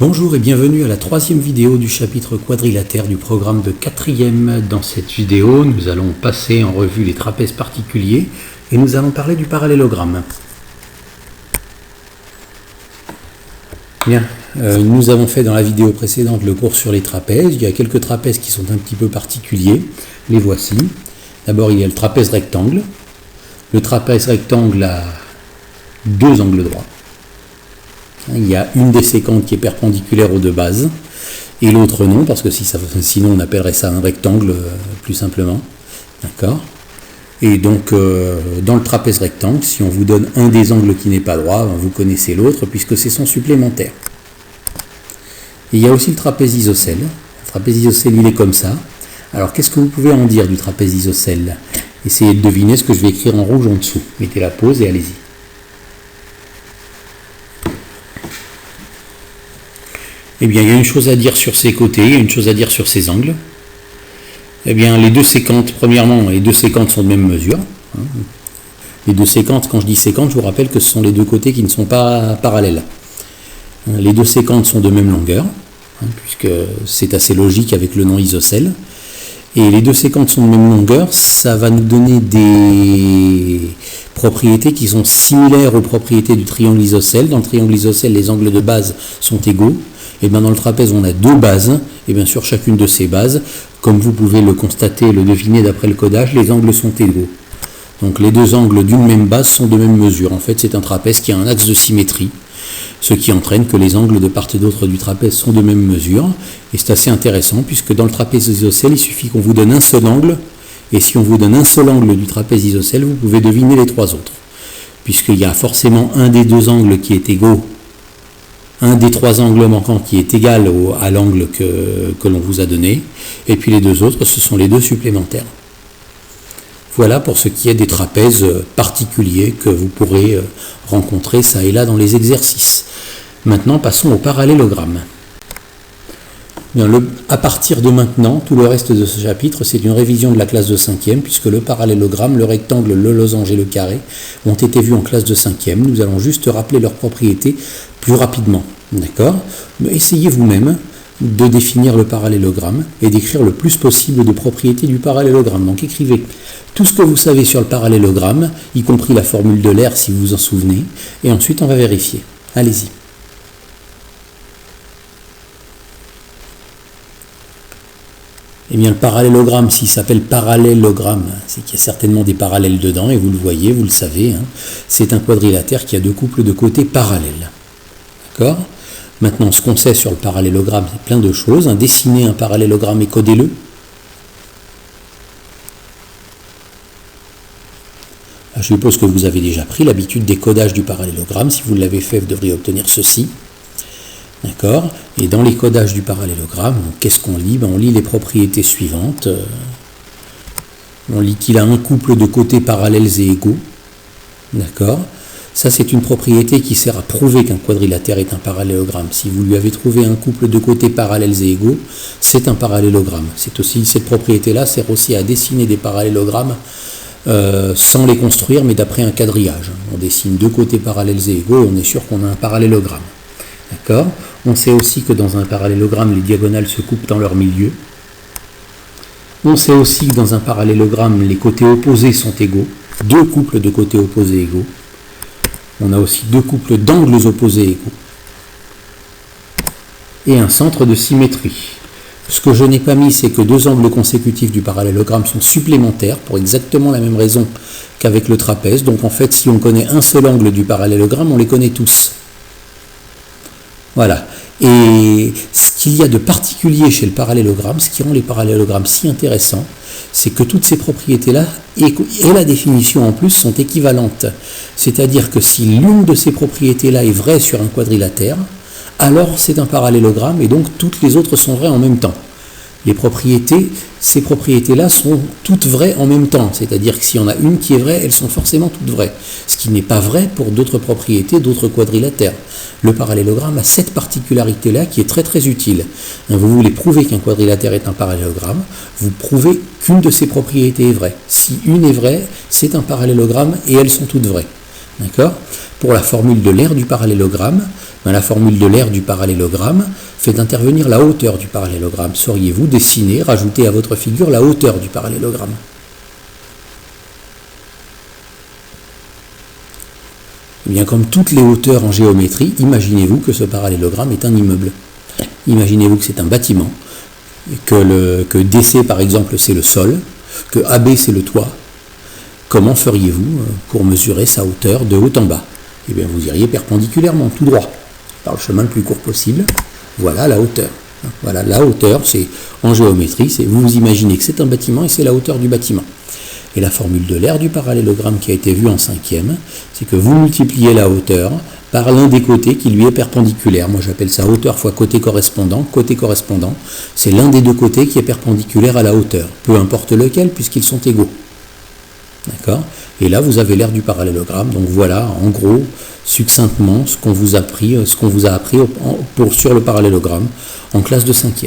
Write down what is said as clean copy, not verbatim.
Bonjour et bienvenue à la troisième vidéo du chapitre quadrilatère du programme de quatrième. Dans cette vidéo, nous allons passer en revue les trapèzes particuliers et nous allons parler du parallélogramme. Bien, nous avons fait dans la vidéo précédente le cours sur les trapèzes. Il y a quelques trapèzes qui sont un petit peu particuliers. Les voici. D'abord, il y a le trapèze rectangle. Le trapèze rectangle a deux angles droits. Il y a une des séquentes qui est perpendiculaire aux deux bases et l'autre non, parce que sinon on appellerait ça un rectangle plus simplement. D'accord ? Et donc dans le trapèze rectangle, si on vous donne un des angles qui n'est pas droit, vous connaissez l'autre puisque c'est son supplémentaire. Et il y a aussi le trapèze isocèle. Le trapèze isocèle, il est comme ça. Alors qu'est-ce que vous pouvez en dire du trapèze isocèle ? Essayez de deviner ce que je vais écrire en rouge en dessous. Mettez la pause et allez-y. Eh bien, il y a une chose à dire sur ses côtés, il y a une chose à dire sur ses angles. Eh bien, les deux séquentes, premièrement, les deux séquentes sont de même mesure. Les deux séquentes, quand je dis séquentes, je vous rappelle que ce sont les deux côtés qui ne sont pas parallèles. Les deux séquentes sont de même longueur, puisque c'est assez logique avec le nom isocèle. Et les deux séquentes sont de même longueur, ça va nous donner des propriétés qui sont similaires aux propriétés du triangle isocèle. Dans le triangle isocèle, les angles de base sont égaux. Et bien dans le trapèze, on a deux bases, et bien sur chacune de ces bases, comme vous pouvez le constater, le deviner d'après le codage, les angles sont égaux. Donc les deux angles d'une même base sont de même mesure. En fait, c'est un trapèze qui a un axe de symétrie, ce qui entraîne que les angles de part et d'autre du trapèze sont de même mesure. Et c'est assez intéressant, puisque dans le trapèze isocèle, il suffit qu'on vous donne un seul angle, et si on vous donne un seul angle du trapèze isocèle, vous pouvez deviner les trois autres. Puisqu'il y a forcément un des deux angles qui est égaux, un des trois angles manquants qui est égal à l'angle que l'on vous a donné, et puis les deux autres, ce sont les deux supplémentaires. Voilà pour ce qui est des trapèzes particuliers que vous pourrez rencontrer ça et là dans les exercices. Maintenant, passons au parallélogramme. Bien, à partir de maintenant, tout le reste de ce chapitre, c'est une révision de la classe de 5e, puisque le parallélogramme, le rectangle, le losange et le carré ont été vus en classe de 5e. Nous allons juste rappeler leurs propriétés plus rapidement. D'accord ? Mais essayez vous-même de définir le parallélogramme et d'écrire le plus possible de propriétés du parallélogramme. Donc écrivez tout ce que vous savez sur le parallélogramme, y compris la formule de l'air si vous vous en souvenez, et ensuite on va vérifier. Allez-y. Eh bien, le parallélogramme, s'il s'appelle parallélogramme, c'est qu'il y a certainement des parallèles dedans, et vous le voyez, vous le savez, c'est un quadrilatère qui a deux couples de côtés parallèles. D'accord ? Maintenant, ce qu'on sait sur le parallélogramme, c'est plein de choses. Dessinez un parallélogramme et codez-le. Je suppose que vous avez déjà pris l'habitude des codages du parallélogramme. Si vous l'avez fait, vous devriez obtenir ceci. D'accord ? Et dans les codages du parallélogramme, qu'est-ce qu'on lit ? On lit les propriétés suivantes. On lit qu'il a un couple de côtés parallèles et égaux. D'accord ? Ça, c'est une propriété qui sert à prouver qu'un quadrilatère est un parallélogramme. Si vous lui avez trouvé un couple de côtés parallèles et égaux, c'est un parallélogramme. Cette propriété-là sert aussi à dessiner des parallélogrammes sans les construire, mais d'après un quadrillage. On dessine deux côtés parallèles et égaux et on est sûr qu'on a un parallélogramme. D'accord ? On sait aussi que dans un parallélogramme, les diagonales se coupent dans leur milieu. On sait aussi que dans un parallélogramme, les côtés opposés sont égaux. Deux couples de côtés opposés égaux. On a aussi deux couples d'angles opposés égaux. Et un centre de symétrie. Ce que je n'ai pas mis, c'est que deux angles consécutifs du parallélogramme sont supplémentaires pour exactement la même raison qu'avec le trapèze. Donc en fait, si on connaît un seul angle du parallélogramme, on les connaît tous. Voilà. Et ce qu'il y a de particulier chez le parallélogramme, ce qui rend les parallélogrammes si intéressants, c'est que toutes ces propriétés-là, et la définition en plus, sont équivalentes. C'est-à-dire que si l'une de ces propriétés-là est vraie sur un quadrilatère, alors c'est un parallélogramme, et donc toutes les autres sont vraies en même temps. Ces propriétés-là sont toutes vraies en même temps, c'est-à-dire que s'il y en a une qui est vraie, elles sont forcément toutes vraies, ce qui n'est pas vrai pour d'autres propriétés, d'autres quadrilatères. Le parallélogramme a cette particularité-là qui est très très utile. Vous voulez prouver qu'un quadrilatère est un parallélogramme, vous prouvez qu'une de ces propriétés est vraie. Si une est vraie, c'est un parallélogramme et elles sont toutes vraies. D'accord ? Pour la formule de l'aire du parallélogramme, Ben, la formule de l'aire du parallélogramme fait intervenir la hauteur du parallélogramme. Sauriez-vous dessiner, rajouter à votre figure la hauteur du parallélogramme? Eh bien, comme toutes les hauteurs en géométrie, imaginez-vous que ce parallélogramme est un immeuble. Imaginez-vous que c'est un bâtiment, que DC par exemple c'est le sol, que AB c'est le toit. Comment feriez-vous pour mesurer sa hauteur de haut en bas? Eh bien, vous iriez perpendiculairement, tout droit, par le chemin le plus court possible. Voilà la hauteur. Voilà, la hauteur, c'est en géométrie, c'est vous imaginez que c'est un bâtiment et c'est la hauteur du bâtiment. Et la formule de l'aire du parallélogramme qui a été vue en 5e, c'est que vous multipliez la hauteur par l'un des côtés qui lui est perpendiculaire. Moi j'appelle ça hauteur fois côté correspondant. Côté correspondant, c'est l'un des deux côtés qui est perpendiculaire à la hauteur, peu importe lequel puisqu'ils sont égaux. D'accord? Et là vous avez l'aire du parallélogramme. Donc voilà en gros, succinctement, ce qu'on vous a appris sur le parallélogramme en classe de 5e.